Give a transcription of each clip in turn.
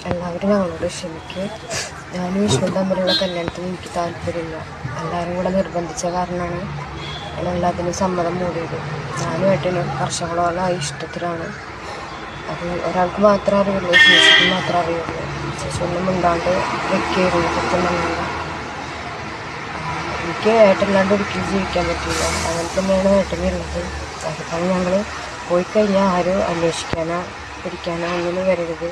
എല്ലാവരും ഞങ്ങളോട് ക്ഷമിക്കുക. ഞാനും വിഷ്ണു തമ്മിലുള്ള കല്യാണത്തിന് എനിക്ക് താല്പര്യമില്ല. എല്ലാവരും കൂടെ നിർബന്ധിച്ച കാരണമാണ് ഞങ്ങളെല്ലാത്തിനും സമ്മതം മൂടിയത്. ഞാനും ഏട്ടനും വർഷങ്ങളോളമായി ഇഷ്ടത്തിലാണ്. അത് ഒരാൾക്ക് മാത്രമേ അറിയുള്ളൂ, ചേച്ചിക്ക് മാത്രമേ അറിയുള്ളൂ. ചേച്ചി ഒന്നും മിണ്ടാണ്ട് വെക്കുകയായിരുന്നു. സത്യം പറഞ്ഞില്ല, എനിക്ക് ഏട്ടനില്ലാണ്ട് ഒരിക്കലും ജീവിക്കാൻ പറ്റില്ല. അങ്ങനെ തന്നെയാണ് ഏട്ടനുള്ളത്. അതുപോലെ ഞങ്ങൾ പോയി കഴിഞ്ഞാൽ ആരും അന്വേഷിക്കാനോ പിടിക്കാനോ ഒന്നിനും വരരുത്.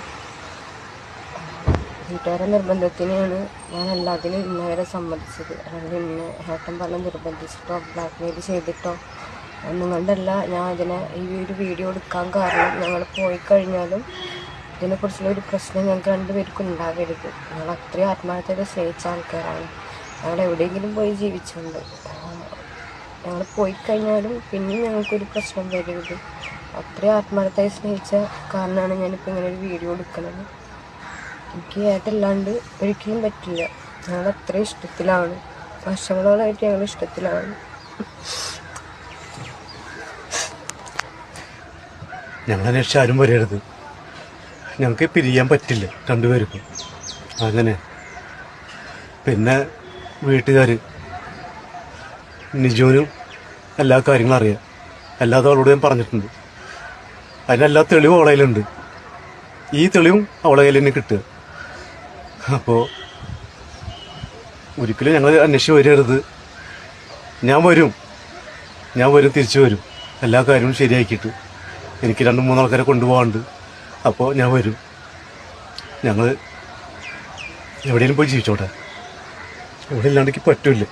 വീട്ടുകാരെ നിർബന്ധത്തിനാണ് ഞാൻ എല്ലാത്തിനും ഇന്നവരെ സമ്മതിച്ചത്. അല്ലെങ്കിൽ ഇന്ന് ഏട്ടൻ പല നിർബന്ധിച്ചിട്ടോ ബ്ലാക്ക് മെയിൽ ചെയ്തിട്ടോ ഒന്നും കൊണ്ടല്ല ഞാൻ ഈ ഒരു വീഡിയോ എടുക്കാൻ കാരണം. ഞങ്ങൾ പോയി കഴിഞ്ഞാലും ഇതിനെക്കുറിച്ചുള്ള ഒരു പ്രശ്നം ഞങ്ങൾക്ക് രണ്ടുപേർക്കും ഉണ്ടാവരുത്. ഞങ്ങൾ അത്രയും ആത്മാർത്ഥത സ്നേഹിച്ച ആൾക്കാരാണ്. ഞങ്ങൾ എവിടെയെങ്കിലും പോയി ജീവിച്ചുണ്ട്. ഞങ്ങൾ പോയി കഴിഞ്ഞാലും പിന്നെയും ഞങ്ങൾക്കൊരു പ്രശ്നം വരരുത്. അത്രയും ആത്മാർത്ഥമായി സ്നേഹിച്ച കാരണമാണ് ഞാനിപ്പോൾ ഇങ്ങനെ ഒരു വീഡിയോ എടുക്കുന്നത്. എനിക്ക് ഏട്ടല്ലാണ്ട് ഒരിക്കലും പറ്റില്ല. ഞങ്ങൾ അത്രയും ഇഷ്ടത്തിലാണ്. വർഷങ്ങളോളായിട്ട് ഞങ്ങൾ ഇഷ്ടത്തിലാണ്. ഞങ്ങളന്വേഷിച്ച് ആരും വരരുത്. ഞങ്ങൾക്ക് പിരിയാൻ പറ്റില്ല രണ്ടുപേർക്കും. അങ്ങനെ പിന്നെ വീട്ടുകാർ നിജുവിനും എല്ലാ കാര്യങ്ങളും അറിയാം. എല്ലാതും അവളോട് ഞാൻ പറഞ്ഞിട്ടുണ്ട്. അതിനെല്ലാ തെളിവും അവളെ കയ്യിലുണ്ട്. ഈ തെളിവും അവളെ കയ്യിൽ തന്നെ കിട്ടുക. അപ്പോൾ ഒരിക്കലും ഞങ്ങൾ അന്വേഷിച്ച് വരരുത്. ഞാൻ വരും തിരിച്ചു വരും. എല്ലാ കാര്യവും ശരിയാക്കിയിട്ട് എനിക്ക് 2-3 ആൾക്കാരെ കൊണ്ടുപോകാനുണ്ട്. അപ്പോൾ ഞാൻ വരും. ഞങ്ങൾ എവിടെയെങ്കിലും പോയി ജീവിച്ചോട്ടെ. ഇവിടെ ഇല്ലാണ്ടെങ്കിൽ പറ്റില്ല.